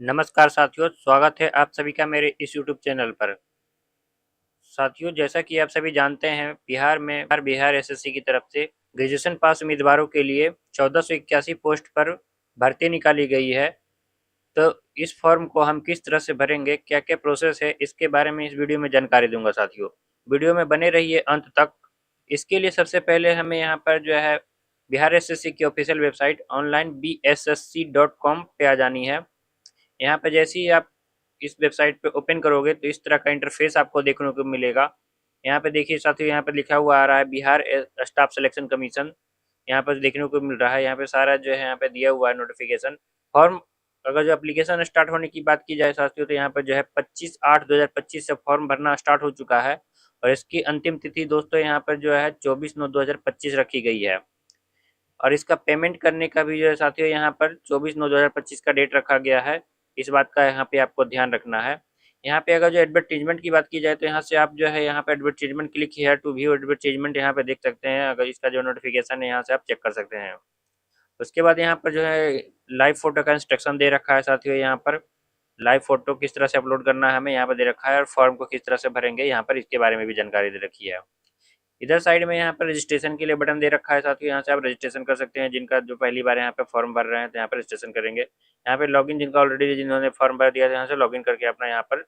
नमस्कार साथियों, स्वागत है आप सभी का मेरे इस यूट्यूब चैनल पर। साथियों, जैसा कि आप सभी जानते हैं, बिहार एसएससी की तरफ से ग्रेजुएशन पास उम्मीदवारों के लिए 1481 पोस्ट पर भर्ती निकाली गई है। तो इस फॉर्म को हम किस तरह से भरेंगे, क्या क्या प्रोसेस है, इसके बारे में इस वीडियो में जानकारी दूंगा साथियों। वीडियो में बने रहिए अंत तक। इसके लिए सबसे पहले हमें यहाँ पर जो है बिहार एसएससी की ऑफिशियल वेबसाइट onlinebssc.com पे आ जानी है। यहाँ पे जैसे ही आप इस वेबसाइट पे ओपन करोगे तो इस तरह का इंटरफेस आपको देखने को मिलेगा। यहाँ पे देखिए साथियों, यहाँ पे लिखा हुआ आ रहा है बिहार स्टाफ सिलेक्शन कमीशन। यहाँ पर देखने को मिल रहा है, यहाँ पे सारा जो है यहाँ पे दिया हुआ है नोटिफिकेशन फॉर्म। अगर जो एप्लीकेशन स्टार्ट होने की बात की जाए साथियों, तो यहाँ पर जो है 25/8/2025 से फॉर्म भरना स्टार्ट हो चुका है। और इसकी अंतिम तिथि दोस्तों यहाँ पर जो है 24/9/2025 रखी गई है। और इसका पेमेंट करने का भी जो है साथियों यहाँ पर 24/9/2025 का डेट रखा गया है। इस बात का यहाँ पे आपको ध्यान रखना है। यहाँ पे अगर जो एडवर्टीजमेंट की बात की जाए तो यहाँ से आप जो है यहाँ पे advertisement click here to view advertisement यहाँ पे देख सकते हैं। अगर इसका जो नोटिफिकेशन है यहाँ से आप चेक कर सकते हैं। उसके बाद यहाँ पर जो है लाइव फोटो का इंस्ट्रक्शन दे रखा है साथियों। यहाँ पर लाइव फोटो किस तरह से अपलोड करना है हमें यहाँ पर दे रखा है, और फॉर्म को किस तरह से भरेंगे यहाँ पर इसके बारे में भी जानकारी दे रखी है। इधर साइड में यहाँ पर रजिस्ट्रेशन के लिए बटन दे रखा है साथियों। यहाँ से आप रजिस्ट्रेशन कर सकते हैं। जिनका जो पहली बार यहाँ पे फॉर्म भर रहे हैं तो यहाँ पर रजिस्ट्रेशन करेंगे। यहाँ पे लॉगिन जिनका ऑलरेडी जिन्होंने फॉर्म भर दिया है यहाँ से लॉगिन करके अपना यहाँ पर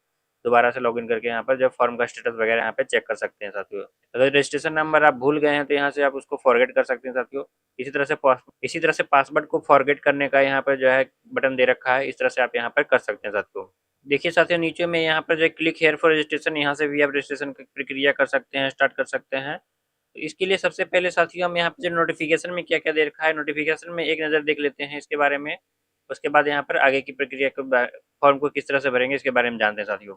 दोबारा से लॉगिन करके यहाँ पर जो फॉर्म का स्टेटस वगैरह यहाँ पे चेक कर सकते हैं साथियों। अगर रजिस्ट्रेशन नंबर आप भूल गए हैं तो यहाँ से आप उसको फॉरगेट कर सकते हैं साथियों। इसी तरह से पासवर्ड को फॉरगेट करने का यहाँ पर जो है बटन दे रखा है। इस तरह से आप यहाँ पर कर सकते हैं साथियों। देखिए साथियों, नीचे में यहाँ पर जो क्लिक हेयर फॉर रजिस्ट्रेशन, यहाँ से भी आप रजिस्ट्रेशन की प्रक्रिया कर सकते हैं, स्टार्ट कर सकते हैं। तो इसके लिए सबसे पहले साथियों हम यहाँ पे जो नोटिफिकेशन में क्या क्या दे रखा है, नोटिफिकेशन में एक नज़र देख लेते हैं इसके बारे में। उसके बाद यहाँ पर आगे की प्रक्रिया को फॉर्म को किस तरह से भरेंगे इसके बारे में जानते हैं साथियों।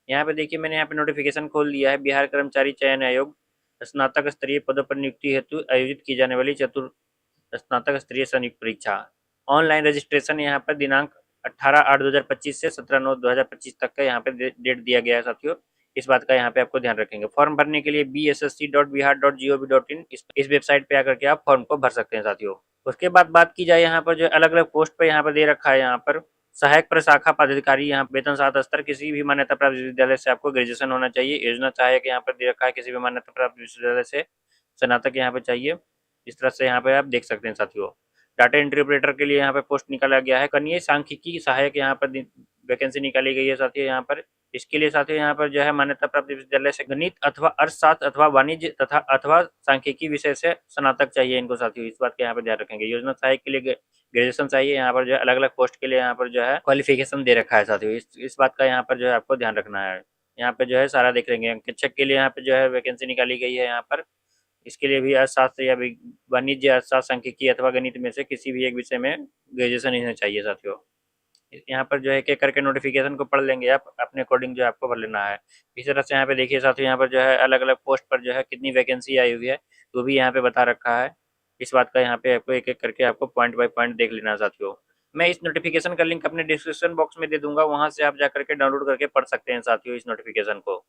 यहाँ पे देखिए मैंने यहाँ पे नोटिफिकेशन खोल लिया है। बिहार कर्मचारी चयन आयोग स्नातक स्तरीय पदों पर नियुक्ति हेतु आयोजित की जाने वाली स्नातक स्तरीय संयुक्त परीक्षा ऑनलाइन रजिस्ट्रेशन यहाँ पर दिनांक 18/8/2025 से 17/9/2025 तक का यहाँ पे डेट दिया गया है साथियों। इस बात का यहाँ पे आपको ध्यान रखेंगे। फॉर्म भरने के लिए bssc.bihar.gov.in इस वेबसाइट पे आकर के आप फॉर्म को भर सकते हैं साथियों। उसके बाद बात की जाए यहाँ पर जो अलग अलग पोस्ट पर यहाँ पर दे रखा है, यहाँ पर सहायक प्रशाखा पदाधिकारी, यहाँ वेतन 7 स्तर, किसी भी मान्यता प्राप्त विश्वविद्यालय से आपको ग्रेजुएशन होना चाहिए। योजना सहायक यहाँ पर दे रखा है, किसी भी मान्यता प्राप्त विश्वविद्यालय से स्नातक यहाँ पे चाहिए। इस तरह से यहाँ पे आप देख सकते हैं साथियों। डाटा एंट्री ऑपरेटर के लिए यहाँ पे पोस्ट निकाला गया है। कनीय सांख्यिकी सहायक यहाँ पर वैकेंसी निकाली गई है साथियों। यहाँ पर इसके लिए साथियों यहाँ पर जो है मान्यता प्राप्त विश्वविद्यालय से गणित अथवा अर्थशास्त्र अथवा वाणिज्य तथा अथवा सांख्यिकी विषय से स्नातक चाहिए इनको साथियों। इस बात का यहाँ पर ध्यान रखेंगे। योजना सहायक के लिए ग्रेजुएशन चाहिए। यहाँ पर जो है अलग अलग पोस्ट के लिए यहाँ पर जो है क्वालिफिकेशन दे रखा है साथियों। इस बात का यहाँ पर जो है आपको ध्यान रखना है। यहाँ पे जो है सारा देख लेंगे। शिक्षक के लिए यहाँ पे जो है वैकेंसी निकाली गई है यहाँ पर। इसके लिए भी अर्थशास्त्र या वाणिज्य, अर्थशास्त्र, सांख्यिकी अथवा गणित में से किसी भी एक विषय में ग्रेजुएशन इन्हें चाहिए साथियों। यहाँ पर जो है एक करके नोटिफिकेशन को पढ़ लेंगे आप, अपने अकॉर्डिंग जो है आपको भर लेना है। इस तरह से यहाँ पे देखिए साथियों, यहाँ पर जो है अलग अलग पोस्ट पर जो है कितनी वैकेंसी आई हुई है वो भी यहाँ पे बता रखा है। इस बात का यहाँ पे आपको एक एक करके आपको पॉइंट बाय पॉइंट देख लेना है साथियों। मैं इस नोटिफिकेशन का लिंक अपने डिस्क्रिप्शन बॉक्स में दे दूंगा, वहां से आप जाकर के डाउनलोड करके पढ़ सकते हैं साथियों इस नोटिफिकेशन को।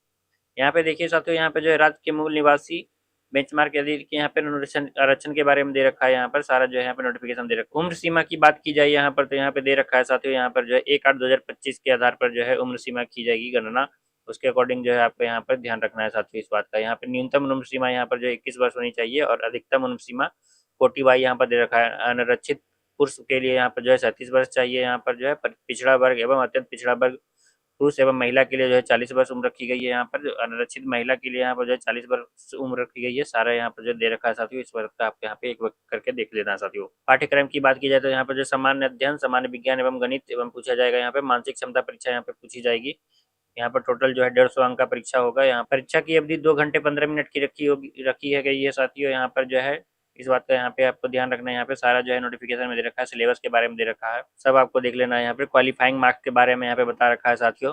यहाँ पे देखिए साथियों, यहाँ पे जो है राज्य के मूल निवासी बेंचमार्क यदि कि यहाँ पे आरक्षण के बारे में दे रखा है। यहाँ पर सारा जो है यहाँ पे नोटिफिकेशन दे रखा है। उम्र सीमा की बात की जाए यहाँ पर तो यहाँ पे दे रखा है साथियों। यहाँ पर जो है 1/8/2025 के आधार पर जो है उम्र सीमा की जाएगी गणना। उसके अकॉर्डिंग जो है आपको यहाँ पर ध्यान रखना है साथियों इस बात का। यहाँ पर न्यूनतम उम्र सीमा यहाँ पर जो 21 वर्ष होनी चाहिए, और अधिकतम उम्र सीमा 40 यहाँ पर दे रखा है। अनारक्षित पुरुष के लिए यहाँ पर जो है 37 वर्ष चाहिए। यहाँ पर जो है पिछड़ा वर्ग एवं अत्यंत पिछड़ा वर्ग पुरुष एवं महिला के लिए जो है 40 वर्ष उम्र रखी गई है। यहाँ पर अनारक्षित महिला के लिए यहाँ पर जो है 40 वर्ष उम्र रखी गई है। सारा यहाँ पर जो दे रखा है साथियों। इस वर्ग का आपको यहाँ पे एक वक्त करके देख लेना साथियों। पाठ्यक्रम की बात की जाए तो यहाँ पर जो सामान्य अध्ययन, सामान्य विज्ञान एवं गणित एवं पूछा जाएगा। यहाँ पे मानसिक क्षमता परीक्षा यहाँ पे पूछी जाएगी। यहाँ पर टोटल जो है 150 अंक का परीक्षा होगा। यहाँ परीक्षा की अवधि 2 घंटे 15 मिनट की रखी है गई है साथियों। यहाँ पर जो है इस बात का यहाँ पे आपको ध्यान रखना है। यहाँ पे सारा जो है नोटिफिकेशन में दे रखा है, सिलेबस के बारे में दे रखा है, सब आपको देख लेना है। यहाँ पे क्वालिफाइंग मार्क्स के बारे में यहाँ पे बता रखा है साथियों।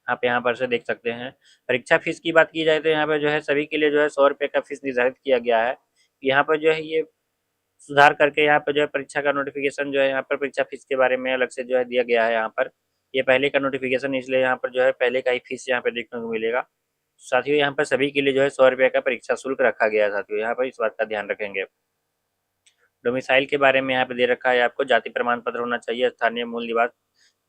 आप यहाँ पर से देख सकते हैं। परीक्षा फीस की बात की जाए तो यहाँ पर जो है सभी के लिए जो है 100 रुपये का फीस निर्धारित किया गया है। यहाँ पर जो है ये सुधार करके यहाँ पर जो है परीक्षा का नोटिफिकेशन जो है यहाँ पर परीक्षा फीस के बारे में अलग से जो है दिया गया है। यहाँ पर ये पहले का नोटिफिकेशन, इसलिए यहाँ पर जो है पहले का ही फीस यहाँ पे देखने को मिलेगा साथियों। यहाँ पर सभी के लिए जो है 100 रुपये का परीक्षा शुल्क रखा गया है साथियों। यहाँ पर इस बात का ध्यान रखेंगे। डोमिसाइल के बारे में यहाँ पे दे रखा है आपको, जाति प्रमाण पत्र होना चाहिए, स्थानीय मूल निवास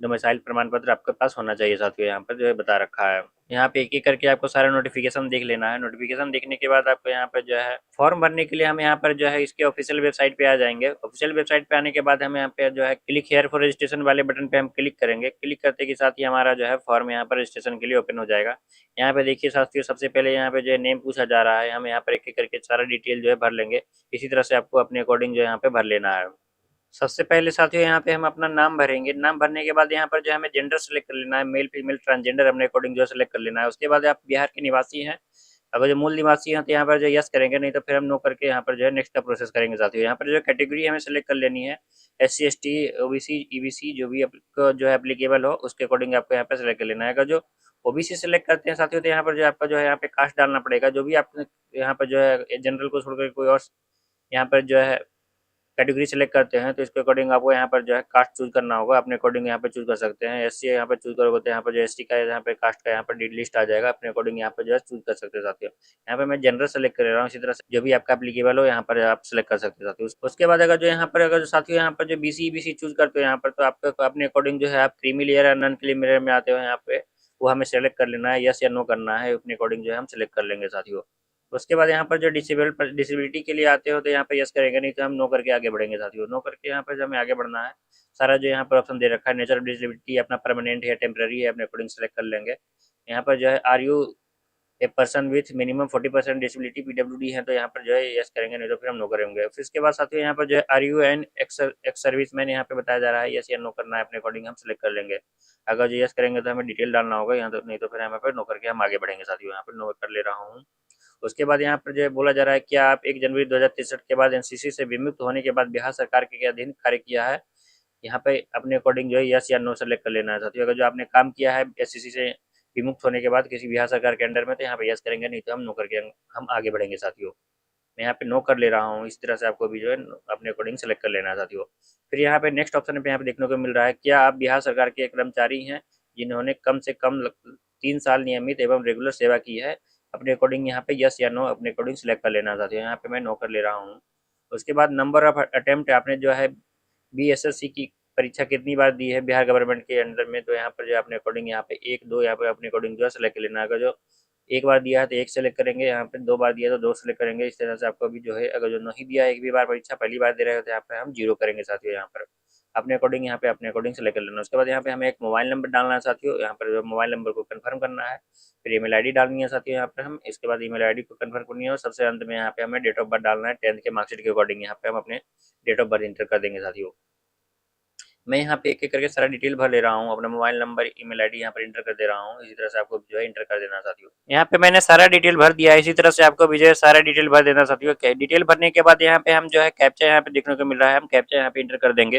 डोमिसाइल प्रमाण पत्र आपके पास होना चाहिए साथियों, यहाँ पर जो है बता रखा है। यहाँ पे एक एक करके आपको सारा नोटिफिकेशन देख लेना है। नोटिफिकेशन देखने के बाद आपको यहाँ पर जो है फॉर्म भरने के लिए हम यहाँ पर जो है इसके ऑफिशियल वेबसाइट पे आ जाएंगे। ऑफिशियल वेबसाइट पे आने के बाद हम यहाँ पे जो है क्लिक हेयर फॉर रजिस्ट्रेशन वाले बटन पे हम क्लिक करेंगे। क्लिक करते के साथ ही हमारा जो है फॉर्म यहाँ पर रजिस्ट्रेशन के लिए ओपन हो जाएगा। यहाँ पे देखिए साथियों, सबसे पहले यहाँ पे जो है नेम पूछा जा रहा है। हम यहाँ पर एक एक करके सारा डिटेल जो है भर लेंगे। इसी तरह से आपको अपने अकॉर्डिंग जो यहाँ पे भर लेना है। सबसे पहले साथियों यहाँ पे हम अपना नाम भरेंगे। नाम भरने के बाद यहाँ पर जो हमें जेंडर सेलेक्ट कर लेना है, मेल फीमेल ट्रांसजेंडर अपने अकॉर्डिंग जो सेलेक्ट कर लेना है। उसके बाद आप बिहार के निवासी हैं, अगर जो मूल निवासी हैं तो यहाँ पर जो यस करेंगे, नहीं तो फिर हम नो करके यहाँ पर जो है नेक्स्ट का प्रोसेस करेंगे साथियों। यहाँ पर जो कैटेगरी हमें सेलेक्ट कर लेनी है, SC ST OBC EBC जो भी आपको जो है एप्लीकेबल हो उसके अकॉर्डिंग आपको यहाँ पर सेलेक्ट कर लेना है। अगर जो OBC सेलेक्ट करते हैं साथियों तो यहाँ पर जो आपका जो है यहाँ पे कास्ट डालना पड़ेगा। जो भी आपने यहाँ पर जो है जनरल को छोड़कर कोई और यहाँ पर जो है कैटेगरी सेलेक्ट करते हैं तो इसके अकॉर्डिंग आपको यहाँ पर जो है कास्ट चूज करना होगा। अपने अकॉर्डिंग यहाँ पे चूज कर सकते हैं। SC यहाँ पर चूज करोगे तो यहाँ पर जो ST का यहाँ पे कास्ट का यहाँ पर लिस्ट आ जाएगा। अपने अकॉर्डिंग यहाँ पर जो है चूज कर सकते हैं साथियों। यहाँ पे मैं जनरल सेलेक्ट कर रहा हूँ। इसी तरह से जो भी आपका एप्लीकेबल हो यहाँ पर आप सेलेक्ट कर सकते हैं साथियों। उसके बाद अगर जो यहाँ पर अगर साथियों यहाँ पर जो BC EBC चूज करते हो यहाँ पर तो आपको अपने अकॉर्डिंग जो है आप क्रीमी लेयर या नॉन क्रीमी लेयर में आते हो यहाँ पे, वो हमें सेलेक्ट कर लेना है। यस या नो करना है, अपने अकॉर्डिंग जो है हम सेलेक्ट कर लेंगे साथियों। उसके बाद यहाँ पर जो डिसेबिलिटी के लिए आते हो तो यहाँ पे यस करेंगे, नहीं तो हम नो करके आगे बढ़ेंगे साथियों। नो करके यहाँ पर जो हमें आगे बढ़ना है, सारा जो यहाँ पर ऑप्शन दे रखा है नेचर ऑफ डिसेबिलिटी अपना परमानेंट है टेम्पररी है, अपने अकॉर्डिंग सेलेक्ट कर लेंगे। यहाँ पर जो है are you a person with minimum 40% disability PWD है तो यहाँ पर जो है यस करेंगे, नहीं तो फिर हम नो करेंगे। फिर इसके बाद साथियों यहाँ पर जो है are you an ex serviceman यहाँ पे बताया जा रहा है, यस या नो करना है, अपने अकॉर्डिंग हम सेलेक्ट कर लेंगे। अगर जो यस करेंगे तो हमें डिटेल डालना होगा यहाँ, तो नहीं तो फिर यहाँ पर नो करके हम आगे बढ़ेंगे साथियों। यहाँ पर नो कर ले रहा हूँ। उसके बाद यहाँ पर जो है बोला जा रहा है कि आप 1 जनवरी 2063 के बाद NCC से विमुक्त होने के बाद बिहार सरकार के अधीन कार्य किया है, यहाँ पे अपने अकॉर्डिंग जो है यस या नो सेलेक्ट कर लेना है साथियों। अगर जो आपने काम किया है SCC से विमुक्त होने के बाद किसी बिहार सरकार के अंडर में तो यहाँ पे यस करेंगे, नहीं तो हम नो करके हम आगे बढ़ेंगे साथियों। मैं यहाँ पे नो कर ले रहा हूँ। इस तरह से आपको भी जो है अपने अकॉर्डिंग सेलेक्ट कर लेना है साथियों। फिर यहाँ पे नेक्स्ट ऑप्शन पे यहाँ पे देखने को मिल रहा है, क्या आप बिहार सरकार के कर्मचारी हैं जिन्होंने कम से कम 3 साल नियमित एवं रेगुलर सेवा की है, अपने अकॉर्डिंग यहाँ पे यस या नो अपने अकॉर्डिंग सेलेक्ट कर लेना साथियों। यहाँ पे मैं नो कर ले रहा हूँ। उसके बाद नंबर ऑफ अटेम्प्ट आपने जो है BSSC की परीक्षा कितनी बार दी है बिहार गवर्नमेंट के अंडर में, तो यहाँ पर जो अपने अकॉर्डिंग यहाँ पे 1 2 यहाँ पे अपने अकॉर्डिंग जो है सेलेक्ट कर लेना। अगर जो 1 बार दिया है तो 1 सेलेक्ट करेंगे, यहाँ पे 2 बार दिया तो 2 सेलेक्ट करेंगे। इस तरह से आपको भी जो है अगर जो नहीं दिया है एक भी बार परीक्षा पहली बार दे रहे हो तो यहाँ पे हम 0 करेंगे साथियों। यहाँ पर अपने अकॉर्डिंग यहाँ पे अपने अकॉर्डिंग सेलेक्ट कर लेना। उसके बाद यहाँ पे हमें एक मोबाइल नंबर डालना है साथियों। यहाँ पर जो मोबाइल नंबर को कंफर्म करना है, फिर ईमेल आईडी डालनी है साथियों यहाँ पे हम। इसके बाद ईमेल आईडी को कंफर्म करनी है और सबसे अंत में यहाँ पे हमें डेट ऑफ बर्थ डालना है। 10th के मार्कशीट के अकॉर्डिंग यहाँ पे हम अपने डेट ऑफ बर्थ इंटर कर देंगे साथियों। मैं यहाँ पे एक एक करके सारा डिटेल भर ले रहा हूँ। अपना मोबाइल नंबर ईमेल आईडी यहाँ पर इंटर कर दे रहा हूँ। इसी तरह से आपको जो है इंटर कर देना साथियों। यहाँ पे मैंने सारा डिटेल भर दिया है। इसी तरह से आपको भी जो है सारा डिटेल भर देना साथियों। डिटेल भरने के बाद यहाँ पे हम जो है कैप्चा यहाँ पे देखने को मिल रहा है, हम कैप्चा यहाँ पे इंटर कर देंगे।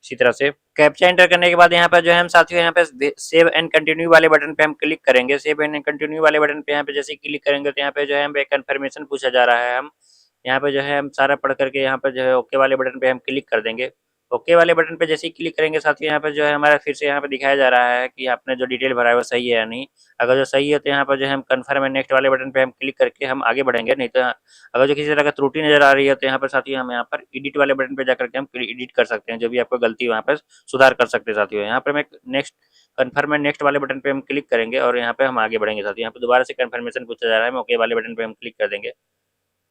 इसी तरह से कैप्चा एंटर करने के बाद यहाँ पर जो है हम साथियों यहाँ पे सेव एंड कंटिन्यू वाले बटन पे हम क्लिक करेंगे। सेव एंड कंटिन्यू वाले बटन पे यहाँ पे जैसे क्लिक करेंगे तो यहाँ पे जो है हमें कंफर्मेशन पूछा जा रहा है। हम यहाँ पे जो है हम सारा पढ़ करके यहाँ पर जो है ओके वाले बटन पे हम क्लिक कर देंगे। ओके वाले बटन पे जैसे ही क्लिक करेंगे साथियों यहाँ पर जो है हमारा फिर से यहाँ पे दिखाया जा रहा है कि आपने जो डिटेल भरा है वो सही है या नहीं। अगर जो सही है तो यहाँ पर जो है हम कन्फर्म एंड नेक्स्ट वाले बटन पे हम क्लिक करके हम आगे बढ़ेंगे। नहीं तो अगर जो किसी तरह का त्रुटि नजर आ रही है तो यहाँ पर साथियों हम यहाँ पर एडिट वाले बटन पे जाकर के हम एडिट कर सकते हैं, जो भी आपको गलती वहाँ पर सुधार कर सकते हैं साथियों। यहाँ पर मैं नेक्स्ट कन्फर्म एंड नेक्स्ट वाले बटन पे हम क्लिक करेंगे और यहाँ पे हम आगे बढ़ेंगे साथियों। यहाँ पे दोबारा से कन्फर्मेशन पूछा जा रहा है, हम ओके वाले बटन पे हम क्लिक कर देंगे।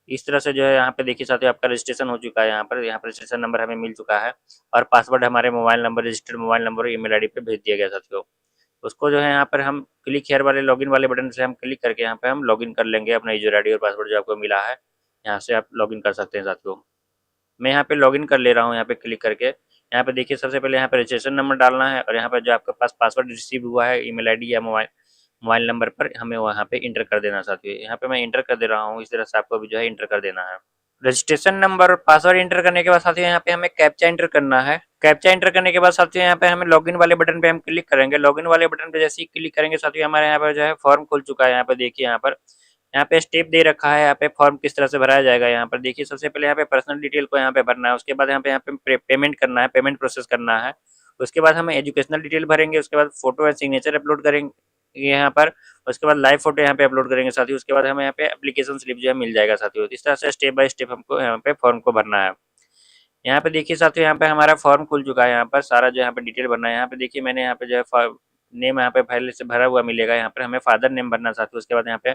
इस तरह से जो है यहाँ पे देखिए साथियों आपका रजिस्ट्रेशन हो चुका है। यहाँ पर रजिस्ट्रेशन नंबर हमें मिल चुका है और पासवर्ड हमारे mobile number registered mobile number और ईमेल आईडी पे भेज दिया गया साथियों। उसको जो है यहाँ पर हम क्लिक हेयर वाले लॉगिन वाले बटन से हम क्लिक करके यहाँ पे हम लॉगिन कर लेंगे अपना यूजर आईडी और पासवर्ड जो आपको मिला है। यहाँ से आप लॉगिन कर सकते हैं साथियों। मैं यहाँ पे लॉगिन कर ले रहा हूँ यहाँ पे क्लिक करके। यहाँ पे देखिए सबसे पहले यहाँ पे रजिस्ट्रेशन नंबर डालना है और यहाँ पर जो आपके पास पासवर्ड रिसीव हुआ है ईमेल आईडी या मोबाइल नंबर पर हमें वहाँ पे इंटर कर देना साथियों। यहाँ पे मैं इंटर कर दे रहा हूँ। इस तरह से आपको भी जो है इंटर कर देना है। रजिस्ट्रेशन नंबर और पासवर्ड इंटर करने के बाद साथियों यहाँ पे हमें कैप्चा इंटर करना है। कैप्चा इंटर करने के बाद साथियों यहाँ पे हमें लॉगिन वाले बटन पे हम क्लिक करेंगे। लॉगिन वाले बटन पे जैसे ही क्लिक करेंगे साथियों हमारे यहाँ पर जो है फॉर्म खुल चुका है। यहाँ पे देखिए यहाँ पे स्टेप दे रखा है। यहाँ पे फॉर्म किस तरह से भराया जाएगा। यहाँ पर देखिए सबसे पहले यहाँ पे पर्सनल डिटेल को यहाँ पे भरना है। उसके बाद यहाँ पे पेमेंट करना है, पेमेंट प्रोसेस करना है। उसके बाद हमें एजुकेशनल डिटेल भरेंगे। उसके बाद फोटो एंड सिग्नेचर अपलोड करेंगे यहाँ पर। उसके बाद लाइव फोटो यहाँ पे अपलोड करेंगे साथियों। उसके बाद हमें यहाँ पे एप्लीकेशन स्लिप जो है मिल जाएगा साथियों। इस तरह से स्टेप बाय स्टेप हमको यहाँ पे फॉर्म को भरना है। यहाँ पे देखिए साथियों, यहाँ पे हमारा फॉर्म खुल चुका है। यहाँ पर सारा जो यहाँ पे डिटेल भरना है। यहाँ पे देखिए मैंने यहाँ पे जो है नेम यहाँ पे पहले से भरा हुआ मिलेगा। यहाँ पर हमें फादर नेम भरना साथियों। उसके बाद यहाँ पे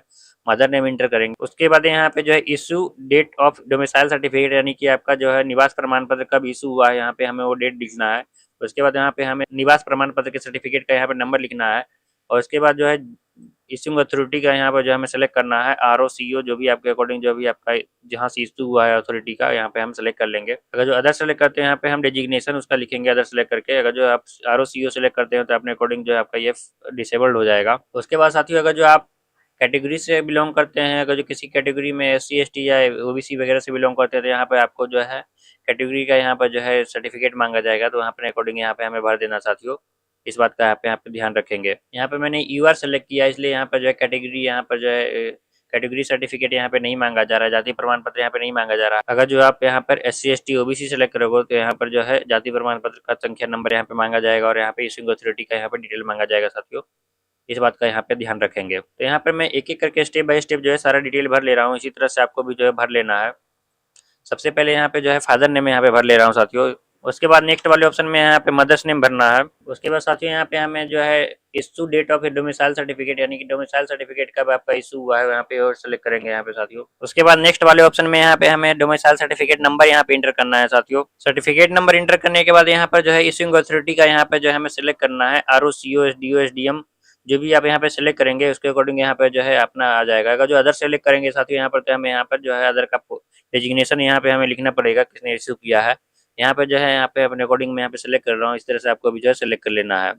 मदर नेम इंटर करेंगे। उसके बाद यहाँ पे जो है issue date of domicile certificate, यानी कि आपका जो है निवास प्रमाण पत्र कब इशू हुआ है, यहाँ पे हमें वो डेट लिखना है। उसके बाद यहाँ पे हमें निवास प्रमाण पत्र के सर्टिफिकेट का यहाँ पे नंबर लिखना है। और उसके बाद जो है इशूइंग अथॉरिटी का यहाँ पर जो हमें सेलेक्ट करना है, आर ओ सी ओ, जो भी आपके अकॉर्डिंग जो भी आपका जहाँ से इशू हुआ है अथॉरिटी का, यहाँ पे हम सेलेक्ट कर लेंगे। अगर जो अदर सेलेक्ट करते हैं यहाँ पे हम डेजिग्नेशन उसका लिखेंगे अदर सेलेक्ट करके। अगर जो आप are O C O select करते हैं तो अपने अकॉर्डिंग जो है आपका ये डिसेबल्ड हो जाएगा। उसके बाद साथियों, अगर जो आप कैटेगरी से बिलोंग करते हैं, अगर जो किसी कैटेगरी में एस सी एस टी या ओ बी सी वगैरह से बिलोंग करते हैं, तो यहाँ पे आपको जो है कैटेगरी का यहाँ पर जो है सर्टिफिकेट मांगा जाएगा। तो यहाँ पर अकॉर्डिंग यहाँ पे हमें भर देना साथियों। इस बात का यहाँ पे ध्यान रखेंगे। यहाँ पे मैंने यूआर सेलेक्ट किया, इसलिए यहाँ पर जो है कैटेगरी, यहाँ पर जो है कैटेगरी सर्टिफिकेट यहाँ पे नहीं मांगा जा रहा है, जाति प्रमाण पत्र यहाँ पे नहीं मांगा जा रहा। अगर जो आप यहाँ पर S C S T O B C select करोगे तो यहाँ पर जो है जाति प्रमाण पत्र का संख्या नंबर यहाँ पे मांगा जाएगा और यहाँ पे इशूइंग अथॉरिटी का यहाँ पे डिटेल मांगा जाएगा साथियों। इस बात का यहाँ पे ध्यान रखेंगे। तो यहाँ पर मैं एक एक करके स्टेप बाय स्टेप जो है सारा डिटेल भर ले रहा हूँ। इसी तरह से आपको भी जो है भर लेना है। सबसे पहले यहाँ पे जो है फादर नेम यहाँ पे भर ले रहा हूँ साथियों। उसके बाद नेक्स्ट वाले ऑप्शन में यहाँ पे मदर्स नेम भरना है। उसके बाद साथियों यहाँ पे हमें जो है issue date of domicile certificate, यानी कि डोमिसाइल सर्टिफिकेट कब आपका इशू हुआ है यहाँ पे और सेलेक्ट करेंगे यहाँ पे साथियों। उसके बाद नेक्स्ट वाले ऑप्शन में यहाँ पे हमें डोमिसाइल सर्टिफिकेट नंबर यहाँ पे इंटर करना है साथियों। सर्टिफिकेट नंबर इंटर करने के बाद यहाँ पर जो है इशूइंग अथॉरिटी का यहाँ पे जो है हमें सेलेक्ट करना है, R O C O S D O S D M, जो भी आप यहाँ पे सेलेक्ट करेंगे उसके अकॉर्डिंग यहाँ पे जो है अपना आ जाएगा। अगर जो अदर सेलेक्ट करेंगे साथियों यहाँ पर, तो हमें यहाँ पर जो है अदर का डेजिग्नेशन यहाँ पे हमें लिखना पड़ेगा किसने इशू किया है। यहाँ पे जो है यहाँ पे अपने अकॉर्डिंग मैं यहाँ पे सेलेक्ट कर रहा हूँ। इस तरह से आपको भी जो है सेलेक्ट कर लेना है।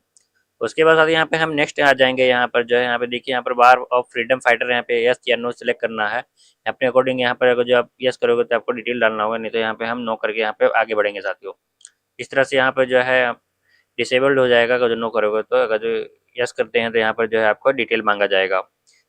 उसके बाद यहाँ पे हम नेक्स्ट आ जाएंगे। यहाँ पर जो है यहाँ पे देखिए यहाँ पर बार ऑफ फ्रीडम फाइटर, यहाँ पे यस या नो सेलेक्ट करना है अपने अकॉर्डिंग। यहाँ पर अगर जो आप यस करोगे तो आपको डिटेल डालना होगा, नहीं तो यहाँ पे हम नो करके यहाँ पे आगे बढ़ेंगे साथियों। इस तरह से यहाँ पर जो है डिसेबल्ड हो जाएगा अगर जो नो करोगे तो। अगर जो यस करते हैं तो यहाँ पर जो है आपको डिटेल मांगा जाएगा।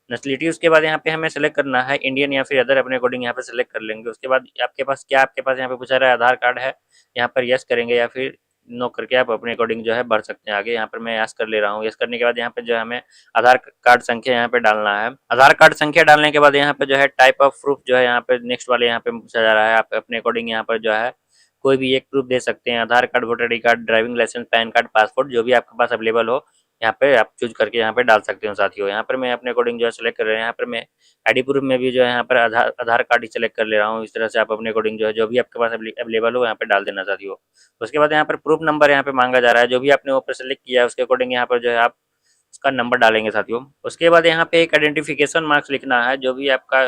नेशनलिटी उसके बाद यहाँ पे हमें सेलेक्ट करना है, इंडियन या फिर अदर, अपने अकॉर्डिंग यहाँ पे सेलेक्ट कर लेंगे। उसके बाद आपके पास क्या, आपके पास यहाँ पे पूछा रहा है आधार कार्ड है, यहाँ पर यस करेंगे या फिर नो करके आप अपने अकॉर्डिंग जो है भर सकते हैं आगे। यहाँ पर मैं यस कर ले रहा हूँ। यस करने के बाद यहाँ पे जो है हमें आधार कार्ड संख्या यहाँ पे डालना है। आधार कार्ड संख्या डालने के बाद यहाँ पे जो है टाइप ऑफ प्रूफ जो है यहाँ पे नेक्स्ट वाले यहाँ पे पूछा जा रहा है। आप अपने अकॉर्डिंग यहाँ पर जो है कोई भी एक प्रूफ दे सकते हैं, Aadhaar card, voter I D card, driving licence, PAN card, passport, जो भी आपके पास अवेलेबल हो यहाँ पे आप चूज करके यहाँ पे डाल सकते हो साथियों। यहाँ पर मैं अपने अकॉर्डिंग जो है सेलेक्ट कर रहे हैं। यहाँ पर मैं आईडी प्रूफ में भी जो है यहाँ पर आधार कार्ड ही सेलेक्ट कर ले रहा हूँ। इस तरह से आप अपने अकॉर्डिंग जो है जो भी आपके पास अवेलेबल हो यहाँ पे डाल देना साथियों। उसके बाद यहाँ पर प्रूफ नंबर यहाँ पे मांगा जा रहा है, जो भी आपने ऊपर सेलेक्ट किया है उसके अकॉर्डिंग यहाँ पर जो है आप उसका नंबर डालेंगे साथियों। उसके बाद यहाँ पे एक आइडेंटिफिकेशन मार्क्स लिखना है, जो भी आपका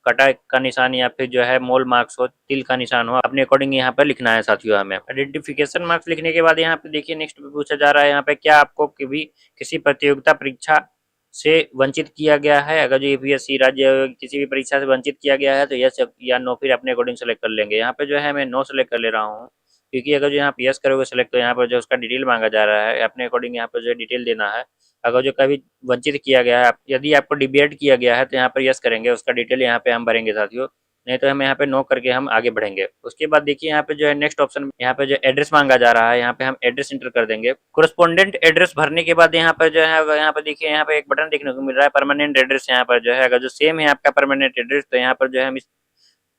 कटा का निशान या फिर जो है मोल मार्क्स हो, तिल का निशान हो, अपने अकॉर्डिंग यहाँ पर लिखना है साथियों। हमें आइडेंटिफिकेशन मार्क्स लिखने के बाद यहाँ पे देखिए नेक्स्ट पे पूछा जा रहा है यहाँ पे क्या आपको किसी प्रतियोगिता परीक्षा से वंचित किया गया है। अगर जो यूपीएससी राज्य किसी भी परीक्षा से वंचित किया गया है तो यस या नो फिर अपने अकॉर्डिंग सेलेक्ट कर लेंगे। यहाँ पे जो है मैं नो सेलेक्ट कर ले रहा हूँ, क्योंकि अगर जो यहाँ पे यस करोगे सेलेक्ट तो यहाँ पर जो उसका डिटेल मांगा जा रहा है, अपने अकॉर्डिंग यहाँ पर जो डिटेल देना है। अगर जो कभी वंचित किया गया है, यदि आपको डिबेट किया गया है तो यहाँ पर यस करेंगे, उसका डिटेल यहाँ पे हम भरेंगे साथियों, नहीं तो हम यहाँ पे नो करके हम आगे बढ़ेंगे। उसके बाद देखिए यहाँ पे जो है नेक्स्ट ऑप्शन यहाँ पे जो एड्रेस मांगा जा रहा है, यहाँ पे हम एड्रेस इंटर कर देंगे। कोरेस्पोंडेंट एड्रेस भरने के बाद यहाँ पर जो है यहाँ पे देखिए यहाँ पे एक बटन देखने को मिल रहा है परमानेंट एड्रेस। यहाँ पर जो है अगर जो सेम है आपका परमानेंट एड्रेस तो यहाँ पर जो है हम इस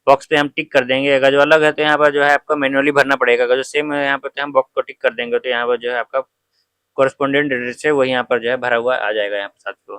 बॉक्स पे हम टिक कर देंगे। अगर जो अलग है तो यहाँ पर जो है आपको मैनुअली भरना पड़ेगा। अगर जो सेम है यहाँ पर तो हम बॉक्स को टिक कर देंगे, तो यहाँ पर जो है आपका कोरेस्पोंडेंट एड्रेस है वो यहाँ पर जो है भरा हुआ आ जाएगा यहाँ पर साथियों।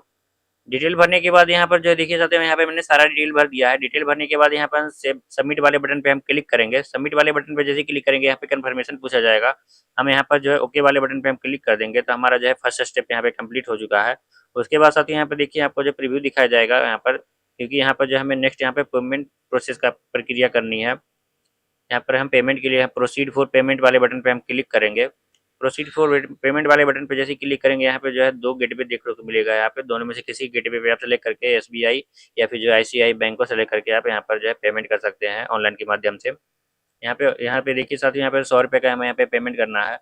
डिटेल भरने के बाद यहाँ पर जो देखिए साथियों यहाँ पे मैंने सारा डिटेल भर दिया है। डिटेल भरने के बाद यहाँ पर सबमिट वाले बटन पे हम क्लिक करेंगे। सबमिट वाले बटन पे जैसे क्लिक करेंगे यहाँ पे कंफर्मेशन पूछा जाएगा। हम यहाँ पर जो है ओके वाले बटन पे हम क्लिक कर देंगे तो हमारा जो है फर्स्ट स्टेप यहाँ पे कंप्लीट हो चुका है। उसके बाद साथियों यहाँ पे देखिए आपको जो प्रीव्यू दिखाया जाएगा यहाँ पर, क्योंकि यहाँ पर जो हमें नेक्स्ट यहाँ पे पेमेंट प्रोसेस का प्रक्रिया करनी है। यहाँ पर हम पेमेंट के लिए प्रोसीड फॉर पेमेंट वाले बटन पे हम क्लिक करेंगे। प्रोसीड फॉर पेमेंट वाले बटन पे जैसे क्लिक करेंगे यहाँ पे जो है दो गेटवे देखने को मिलेगा। यहाँ पे दोनों में से किसी गेटवे पे आप सेलेक्ट करके एसबीआई या फिर जो आईसीआई बैंक को सेलेक्ट करके आप यहाँ पर जो है पेमेंट कर सकते हैं ऑनलाइन के माध्यम से। यहाँ पे देखिए साथियों यहाँ पे 100 रुपये का हमें यहाँ पे पेमेंट करना है।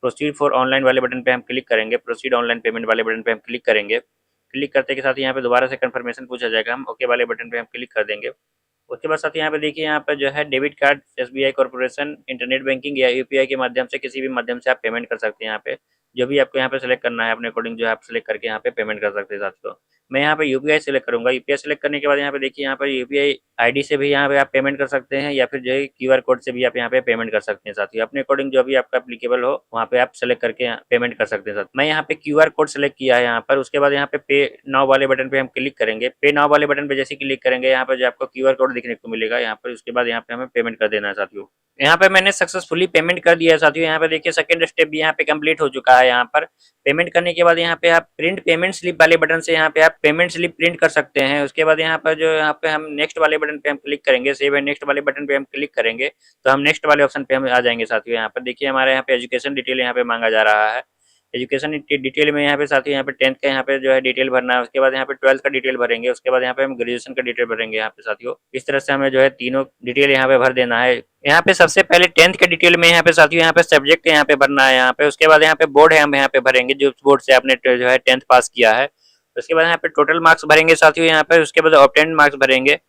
प्रोसीड फॉर ऑनलाइन वाले बटन पे हम क्लिक करेंगे। प्रोसीड ऑनलाइन पेमेंट वाले बटन पे हम क्लिक करेंगे। क्लिक करते के साथ यहाँ पे दोबारा से कंफर्मेशन पूछा जाएगा, हम ओके वाले बटन पे हम क्लिक कर देंगे। उसके बाद साथ यहाँ पे देखिए यहाँ पे जो है debit card, SBI corporation, internet banking या यूपीआई के माध्यम से किसी भी माध्यम से आप पेमेंट कर सकते हैं। यहाँ पे जो भी आपको यहाँ पे सेलेक्ट करना है अपने अकॉर्डिंग जो है आप सेलेक्ट करके यहाँ पे पेमेंट कर सकते हैं साथियों। मैं यहाँ पे यूपीआई सेलेक्ट करूंगा। यूपीआई सेलेक्ट करने के बाद यहाँ पे देखिए, यहाँ पर यूपीआई आईडी से भी यहाँ पे आप पेमेंट कर सकते हैं, या फिर जो है क्यूआर कोड से भी आप यहाँ पे पेमेंट कर सकते हैं साथियों। अपने अकॉर्डिंग जो भी आपका एप्लीकेबल हो वहाँ पे आप सेलेक्ट करके पेमेंट कर सकते हैं साथियों। मैं यहाँ पे क्यूआर कोड सेलेक्ट किया है यहाँ पर। उसके बाद यहाँ पे नाउ वाले बटन पे हम क्लिक करेंगे। पे नाउ वाले बटन पे जैसे क्लिक करेंगे, यहाँ पर जो आपको क्यूआर कोड दिखने को मिलेगा यहाँ पर। उसके बाद यहाँ पे हमें पेमेंट कर देना है साथियों। यहाँ पे मैंने सक्सेसफुली पेमेंट कर दिया है साथियों। यहाँ पे देखिए सेकंड स्टेप भी यहाँ पे कंप्लीट हो चुका है। यहाँ पर पेमेंट करने के बाद यहाँ पे आप प्रिंट पेमेंट स्लिप वाले बटन से यहाँ पे आप पेमेंट स्लिप प्रिंट कर सकते हैं। उसके बाद यहाँ पर जो यहाँ पे हम नेक्स्ट वाले बटन पे हम क्लिक करेंगे, सेव एंड नेक्स्ट वाले बटन पे हम क्लिक करेंगे तो हम नेक्स्ट वाले ऑप्शन पे हम आ जाएंगे साथियों। यहाँ पर देखिए हमारे यहाँ पे एजुकेशन डिटेल यहाँ पे मांगा जा रहा है। एजुकेशन डिटेल में यहाँ पे साथियों यहाँ पे 10th का यहाँ पे जो है डिटेल भरना है। उसके बाद यहाँ पे 12th का डिटेल भरेंगे। उसके बाद यहाँ पे हम ग्रेजुएशन का डिटेल भरेंगे यहाँ पे साथियों। इस तरह से हमें जो है तीनों डिटेल यहाँ पे भर देना है। यहाँ पे सबसे पहले 10th के डिटेल में यहाँ पे साथियों यहाँ पे सब्जेक्ट यहाँ पे भरना है यहाँ पे। उसके बाद यहाँ पे बोर्ड है, हम यहाँ पे भरेंगे जो बोर्ड से आपने जो है 10th पास किया है। उसके बाद यहाँ पे टोटल मार्क्स भरेंगे साथियों यहाँ पे। उसके बाद ऑब्टेन्ड मार्क्स भरेंगे।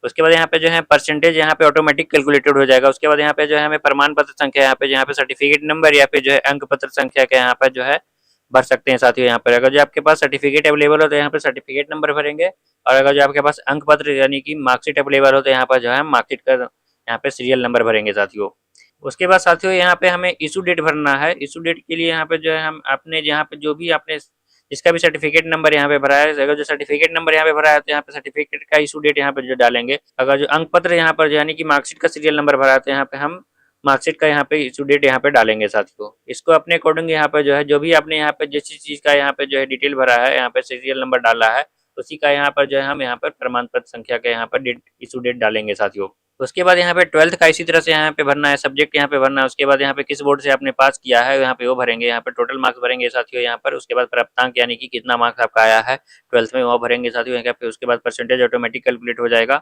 उसके बाद यहाँ पे जो है परसेंटेज यहाँ पे ऑटोमेटिक कैलकुलेटेड हो जाएगा। उसके बाद यहाँ पे जो है हमें प्रमाण पत्र संख्या यहाँ पे, जहाँ पे सर्टिफिकेट नंबर या फिर जो है अंक पत्र संख्या के यहाँ पर जो है भर सकते हैं साथियों। यहाँ पर अगर जो आपके पास सर्टिफिकेट अवेलेबल हो तो यहाँ पे सर्टिफिकेट नंबर भरेंगे, और अगर जो आपके पास अंक पत्र यानी कि मार्कशीट अवेलेबल हो तो यहाँ पर जो है मार्कशीट का यहाँ पे सीरियल नंबर भरेंगे साथियों। उसके बाद साथियों यहाँ पे हमें इशू डेट भरना है। इशू डेट के लिए यहाँ पे जो है हम अपने यहाँ पे जो भी आपने जिसका भी सर्टिफिकेट नंबर यहाँ पे भरा है, अगर जो सर्टिफिकेट नंबर यहाँ पे भरा है तो यहाँ पे सर्टिफिकेट का इशू डेट यहाँ पे जो डालेंगे। अगर जो अंक पत्र यहाँ पर यानी कि मार्कशीट का सीरियल नंबर भरा है तो यहाँ पे हम मार्कशीट का यहाँ पे इशू डेट यहाँ पे डालेंगे साथियों। इसको अपने अकॉर्डिंग यहाँ पे जो है जो भी आपने यहाँ पे जिस चीज का यहाँ पे जो है डिटेल भरा है, यहाँ पे सीरियल नंबर डाला है, उसी का यहाँ पर जो है हम यहाँ पर प्रमाण पत्र संख्या का यहाँ पर डेट इशू डेट डालेंगे साथियों। उसके बाद यहाँ पे 12th का इसी तरह से यहाँ पे भरना है, सब्जेक्ट यहाँ पे भरना है। उसके बाद यहाँ पे किस बोर्ड से आपने पास किया है यहाँ पे वो भरेंगे। यहाँ पे टोटल मार्क्स भरेंगे साथियों यहाँ पर। उसके बाद प्राप्तांक यानी कि कितना मार्क्स आपका आया है 12th में वो भरेंगे साथियों यहाँ पे। उसके बाद परसेंटेज ऑटोमेटिक कैलकुलेट हो जाएगा।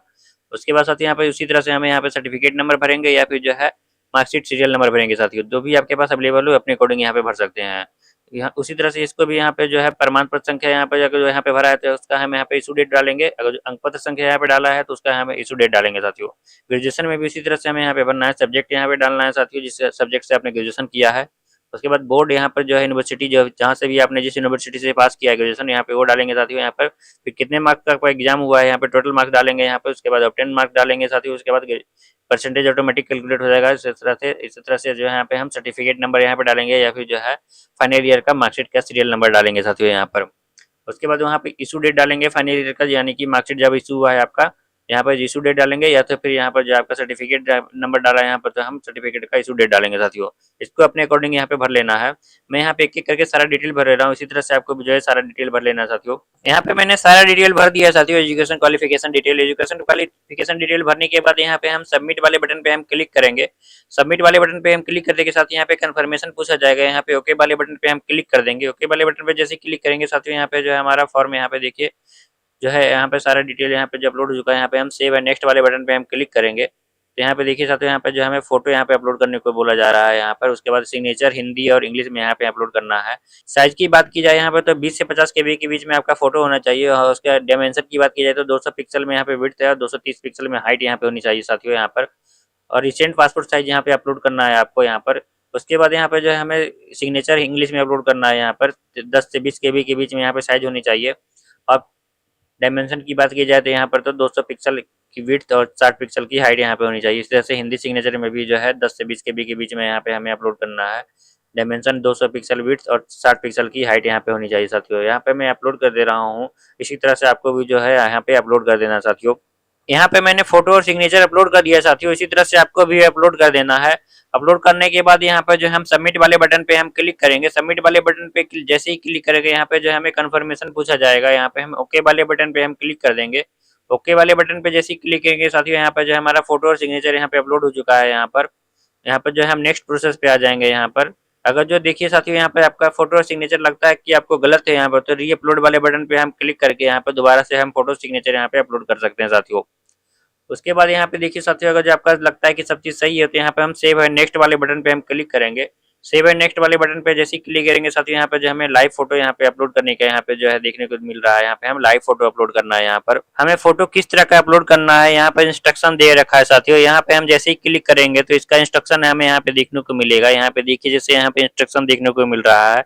उसके बाद साथियों यहाँ पे उसी तरह से हमें यहाँ पे सर्टिफिकेट नंबर भरेंगे या फिर जो है मार्कशीट सीरियल नंबर भरेंगे साथियों। जो भी आपके पास अवेलेबल हो अपने अकॉर्डिंग यहाँ पे भर सकते हैं। यहाँ उसी तरह से इसको भी यहाँ पे जो है प्रमाण पत्र संख्या यहाँ पे जाकर जो यहाँ पे भरा है तो उसका हम यहाँ पे इशू डेट डालेंगे। अगर जो अंक पत्र संख्या यहाँ पे डाला है तो उसका हमें इशू डेट डालेंगे साथियों। ग्रेजुएशन में भी इसी तरह से हमें यहाँ पे भरना है। सब्जेक्ट यहाँ पे डालना है साथियों जिस सब्जेक्ट से आपने ग्रेजुएशन किया है। उसके बाद बोर्ड यहाँ पर जो है यूनिवर्सिटी जो जहाँ से भी आपने जिस यूनिवर्सिटी से पास किया है ग्रेजुएशन यहाँ पे वो डालेंगे साथियों। यहाँ पर फिर कितने मार्क्स का आपका एग्जाम हुआ है यहाँ पे टोटल मार्क्स डालेंगे यहाँ पे। उसके बाद ऑब्टेन मार्क्स डालेंगे साथियों। उसके बाद परसेंटेज ऑटोमेटिक कैलकुलेट हो जाएगा। इस तरह से जो है यहाँ पे हम सर्टिफिकेट नंबर यहाँ पे डालेंगे या फिर जो है फाइनल ईयर का मार्कशीट का सीरियल नंबर डालेंगे साथियों यहाँ पर। उसके बाद वहाँ पे इशू डेट डालेंगे फाइनल ईयर का, यानी कि मार्कशीट जब इशू हुआ है आपका यहाँ पर इशू डेट डालेंगे, या तो फिर यहाँ पर जो आपका सर्टिफिकेट नंबर डाला है यहाँ पर तो हम सर्टिफिकेट का इशू डेट डालेंगे साथियों। इसको अपने अकॉर्डिंग यहाँ पे भर लेना है। मैं यहाँ पे एक एक करके सारा डिटेल भर ले रहा हूँ। इसी तरह से आपको जो है सारा डिटेल भर लेना है साथियों। यहाँ पे मैंने सारा डिटेल भर दिया है साथियों। Education qualification detail, education qualification detail भरने के बाद यहाँ पे हम सबमिट वाले बटन पे हम क्लिक करेंगे। सबमिट वाले बटन पे हम क्लिक करने के साथ यहाँ पे कंफर्मेशन पूछा जाएगा। यहाँ पे ओके वाले बटन पे हम क्लिक कर देंगे। ओके वाले बटन पे जैसे क्लिक करेंगे साथियों यहाँ पे जो है हमारा फॉर्म यहाँ पे देखिए जो है यहाँ पे सारा डिटेल यहाँ पे जो अपलोड हो चुका है। यहाँ पे हम सेव एंड नेक्स्ट वाले बटन पे हम क्लिक करेंगे तो यहाँ पे देखिए साथियों यहाँ पे जो हमें फोटो यहाँ पे अपलोड करने को बोला जा रहा है यहाँ पर। उसके बाद सिग्नेचर हिंदी और इंग्लिश में यहाँ पे अपलोड करना है। साइज की बात की जाए यहाँ पे तो 20 से 50 KB के बीच में आपका फोटो होना चाहिए। और उसके डायमेंशन की बात की जाए तो 200 पिक्सल में यहाँ पे विड्थ है और 230 पिक्सल में हाइट यहाँ पे होनी चाहिए साथियों यहाँ पर। और रिसेंट पासपोर्ट साइज यहाँ पे अपलोड करना है आपको यहाँ पर। उसके बाद यहाँ पे जो है हमें सिग्नेचर इंग्लिश में अपलोड करना है यहाँ पर। 10 से 20 KB के बीच में यहाँ पे साइज होनी चाहिए। और डायमेंशन की बात की जाए तो यहाँ पर तो 200 पिक्सल की विड्थ और 60 पिक्सल की हाइट यहाँ पे होनी चाहिए। इस तरह से हिंदी सिग्नेचर में भी जो है 10 से 20 KB के बीच में यहाँ पे हमें अपलोड करना है। डायमेंशन 200 पिक्सल विड्थ और 60 पिक्सल की हाइट यहाँ पे होनी चाहिए साथियों। यहाँ पे मैं अपलोड कर दे रहा हूँ। इसी तरह से आपको भी जो है यहाँ पे अपलोड कर देना साथियों। यहाँ पे मैंने फोटो और सिग्नेचर अपलोड कर दिया साथियों। इसी तरह से आपको भी अपलोड कर देना है। अपलोड करने के बाद यहाँ पर जो हम सबमिट वाले बटन पे हम क्लिक करेंगे। सबमिट वाले बटन पे जैसे ही क्लिक करेंगे यहाँ पे जो हमें कंफर्मेशन पूछा जाएगा। यहाँ पे हम ओके वाले बटन पे हम क्लिक कर देंगे। ओके वाले बटन पे जैसे ही क्लिक करेंगे साथियों यहाँ पे जो हमारा फोटो और सिग्नेचर यहाँ पे अपलोड हो चुका है। यहाँ पर जो है हम नेक्स्ट प्रोसेस पे आ जाएंगे। यहाँ पर अगर जो देखिए साथियों यहाँ पे आपका फोटो और सिग्नेचर लगता है कि आपको गलत है यहाँ पर तो री अपलोड वाले बटन पे हम क्लिक करके यहाँ पर दोबारा से हम फोटो सिग्नेचर यहाँ पे अपलोड कर सकते हैं साथियों। उसके बाद यहाँ पे देखिए साथियों अगर जो आपका लगता है कि सब चीज सही है तो यहाँ पे हम सेव एंड नेक्स्ट वाले बटन पे हम क्लिक करेंगे। सेव एंड नेक्स्ट वाले बटन पे जैसे ही क्लिक करेंगे साथियों यहाँ पे जो हमें लाइव फोटो यहाँ पे अपलोड करने का यहाँ पे जो है देखने को मिल रहा है। यहाँ पे हम लाइव फोटो अपलोड करना है। यहाँ पर हमें फोटो किस तरह का अपलोड करना है यहाँ पे इंस्ट्रक्शन दे रखा है साथियों। यहाँ पे हम जैसे ही क्लिक करेंगे तो इसका इंस्ट्रक्शन हमें यहाँ पे देखने को मिलेगा। यहाँ पे देखिए जैसे यहाँ पे इंस्ट्रक्शन देखने को मिल रहा है।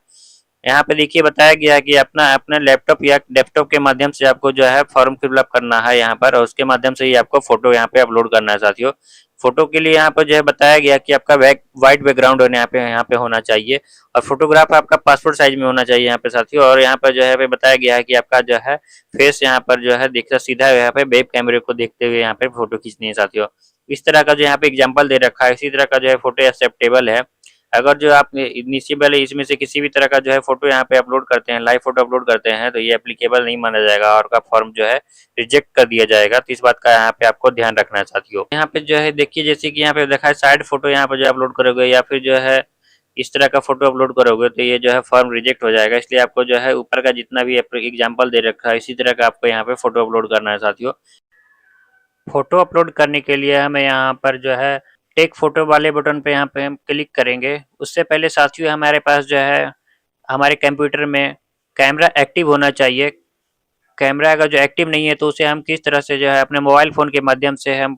यहाँ पे देखिए बताया गया है कि अपना अपना लैपटॉप या डेस्कटॉप के माध्यम से आपको जो है फॉर्म फिलअप करना है यहाँ पर, और उसके माध्यम से ही आपको फोटो यहाँ पे अपलोड करना है साथियों। फोटो के लिए यहाँ पर जो है बताया गया कि आपका वाइट बैकग्राउंड यहाँ पे होना चाहिए, और फोटोग्राफ आपका पासपोर्ट साइज में होना चाहिए यहाँ पे साथियों। और यहाँ पर जो है बताया गया है कि आपका जो है फेस यहाँ पर जो है देखना सीधा यहाँ पे वेब कैमरे को देखते हुए यहाँ पे फोटो खींचनी है साथियों। इस तरह का जो यहाँ पे एग्जाम्पल दे रखा है, इसी तरह का जो है फोटो एक्सेप्टेबल है। अगर जो आप नीचे वाले इसमें से किसी भी तरह का जो है फोटो यहाँ पे अपलोड करते हैं, लाइव फोटो अपलोड करते हैं, तो ये एप्लीकेबल नहीं माना जाएगा और आपका फॉर्म जो है रिजेक्ट कर दिया जाएगा। तो इस बात का यहाँ पे आपको ध्यान रखना है साथियों। यहाँ पे जो है देखिए, जैसे कि यहाँ पे देखा है साइड फोटो यहाँ पे जो अपलोड करोगे या फिर जो है इस तरह का फोटो अपलोड करोगे तो ये जो है फॉर्म रिजेक्ट हो जाएगा। इसलिए आपको जो है ऊपर का जितना भी एग्जाम्पल दे रखा है इसी तरह का आपको यहाँ पे फोटो अपलोड करना है साथियों। फोटो अपलोड करने के लिए हमें यहाँ पर जो है टेक फोटो वाले बटन पे यहाँ पे हम क्लिक करेंगे। उससे पहले साथियों हमारे पास जो है हमारे कंप्यूटर में कैमरा एक्टिव होना चाहिए। कैमरा अगर जो एक्टिव नहीं है तो उसे हम किस तरह से जो है अपने मोबाइल फ़ोन के माध्यम से हम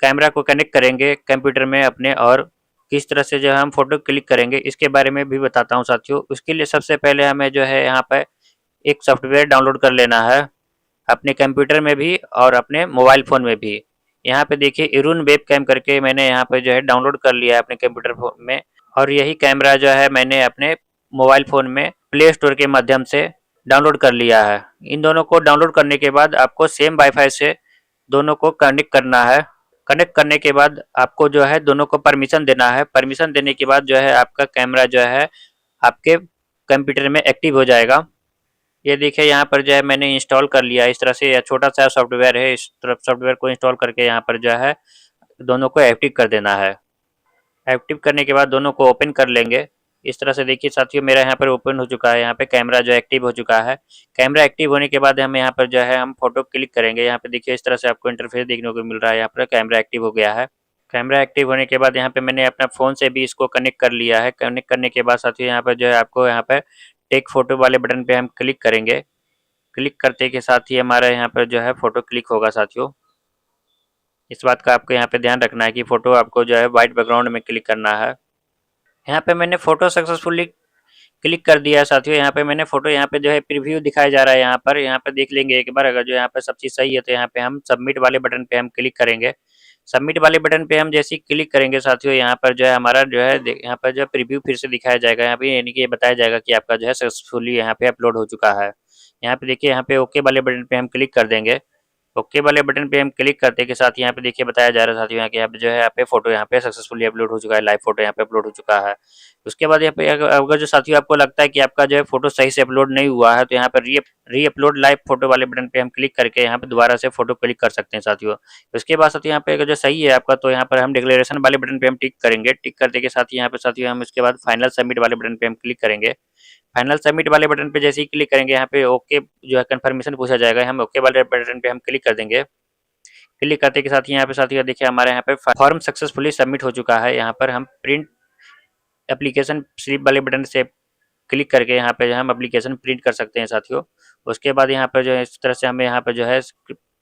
कैमरा को कनेक्ट करेंगे कंप्यूटर में अपने, और किस तरह से जो है हम फ़ोटो क्लिक करेंगे इसके बारे में भी बताता हूँ साथियों। उसके लिए सबसे पहले हमें जो है यहाँ पर एक सॉफ्टवेयर डाउनलोड कर लेना है, अपने कंप्यूटर में भी और अपने मोबाइल फ़ोन में भी। यहाँ पे देखिए इरुन वेब कैम करके मैंने यहाँ पे जो है डाउनलोड कर लिया है अपने कंप्यूटर में, और यही कैमरा जो है मैंने अपने मोबाइल फ़ोन में प्ले स्टोर के माध्यम से डाउनलोड कर लिया है। इन दोनों को डाउनलोड करने के बाद आपको सेम वाईफाई से दोनों को कनेक्ट करना है। कनेक्ट करने के बाद आपको जो है दोनों को परमिशन देना है। परमिशन देने के बाद जो है आपका कैमरा जो है आपके कंप्यूटर में एक्टिव हो जाएगा। ये देखिए यहाँ पर जो है मैंने इंस्टॉल कर लिया। इस तरह से यह छोटा सा सॉफ्टवेयर है, इस तरफ सॉफ्टवेयर को इंस्टॉल करके यहाँ पर जो है दोनों को एक्टिव कर देना है। एक्टिव करने के बाद दोनों को ओपन कर लेंगे। इस तरह से देखिए साथियों मेरा यहाँ पर ओपन हो चुका है, यहाँ पे कैमरा जो एक्टिव हो चुका है। कैमरा एक्टिव होने के बाद हमें यहाँ पर जो है हम फोटो क्लिक करेंगे। यहाँ पे देखिए इस तरह से आपको इंटरफेस देखने को मिल रहा है, यहाँ पर कैमरा एक्टिव हो गया है। कैमरा एक्टिव होने के बाद यहाँ पे मैंने अपना फ़ोन से भी इसको कनेक्ट कर लिया है। कनेक्ट करने के बाद साथियों यहाँ पर जो है आपको यहाँ पर टेक फोटो वाले बटन पे हम क्लिक करेंगे। क्लिक करते के साथ ही हमारा यहाँ पर जो है फ़ोटो क्लिक होगा साथियों। इस बात का आपको यहाँ पे ध्यान रखना है कि फ़ोटो आपको जो है वाइट बैकग्राउंड में क्लिक करना है। यहाँ पे मैंने फ़ोटो सक्सेसफुली क्लिक कर दिया है साथियों। यहाँ पे मैंने फ़ोटो यहाँ पे जो है प्रीव्यू दिखाया जा रहा है, यहाँ पे देख लेंगे एक बार। अगर जो यहाँ पे सब चीज़ सही है तो यहाँ पे हम सबमिट वाले बटन पे हम क्लिक करेंगे। सबमिट वाले बटन पे हम जैसे ही क्लिक करेंगे साथियों यहाँ पर जो है हमारा जो है यहाँ पर जो है प्रीव्यू फिर से दिखाया जाएगा। यहाँ पे यानी कि ये बताया जाएगा कि आपका जो है सक्सेसफुली यहाँ पे अपलोड हो चुका है। यहाँ पे देखिए यहाँ पे ओके वाले बटन पे हम क्लिक कर देंगे। ओके वाले बटन पे हम क्लिक करते के साथ यहाँ पे देखिए बताया जा रहा है साथियों यहाँ के यहाँ पे जो है यहाँ पे फोटो यहाँ पे सक्सेसफुली अपलोड हो चुका है, लाइव फोटो यहाँ पे अपलोड हो चुका है। उसके बाद यहाँ पे अगर जो साथियों आपको लगता है कि आपका जो है फोटो सही से अपलोड नहीं हुआ है तो यहाँ पर री अपलोड लाइव फोटो वाले बटन पे हम क्लिक करके यहाँ पे दोबारा से फोटो क्लिक कर सकते हैं साथियों। उसके बाद साथियों यहाँ पे अगर जो सही है आपका तो यहाँ पर हम डिक्लेरेशन वाले बटन पे हम टिक करेंगे। टिक करते के साथ यहाँ पे साथियों हम इसके बाद फाइनल सबमिट वाले बटन पे हम क्लिक करेंगे। फाइनल सबमिट वाले बटन पे जैसे ही क्लिक करेंगे यहाँ पे ओके जो है कंफर्मेशन पूछा जाएगा, हम ओके वाले बटन पे हम क्लिक कर देंगे। क्लिक करते के साथ यहाँ पे साथियों देखिए हमारे यहाँ पे फॉर्म सक्सेसफुली सबमिट हो चुका है। यहाँ पर हम प्रिंट एप्लीकेशन स्लिप वाले बटन से क्लिक करके यहाँ पे जो हम एप्लीकेशन प्रिंट कर सकते हैं साथियों। उसके बाद यहाँ पर जो है इस तरह से हमें यहाँ पर जो है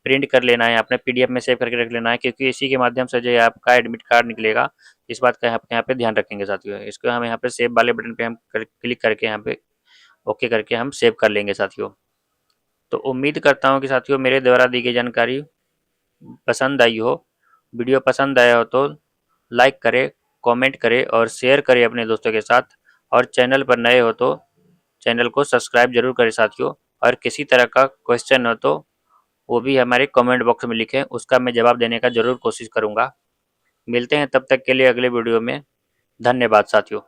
प्रिंट कर लेना है, अपने पीडीएफ में सेव करके रख लेना है, क्योंकि इसी के माध्यम से जो है आपका एडमिट कार्ड निकलेगा। इस बात का यहाँ पे ध्यान रखेंगे साथियों। इसको हम यहाँ पे सेव वाले बटन पे हम क्लिक करके यहाँ पे ओके करके हम सेव कर लेंगे साथियों। तो उम्मीद करता हूँ कि साथियों मेरे द्वारा दी गई जानकारी पसंद आई हो। वीडियो पसंद आया हो तो लाइक करें, कमेंट करें और शेयर करें अपने दोस्तों के साथ। और चैनल पर नए हो तो चैनल को सब्सक्राइब जरूर करें साथियों। और किसी तरह का क्वेश्चन हो तो वो भी हमारे कमेंट बॉक्स में लिखें, उसका मैं जवाब देने का ज़रूर कोशिश करूँगा। मिलते हैं तब तक के लिए अगले वीडियो में। धन्यवाद साथियों।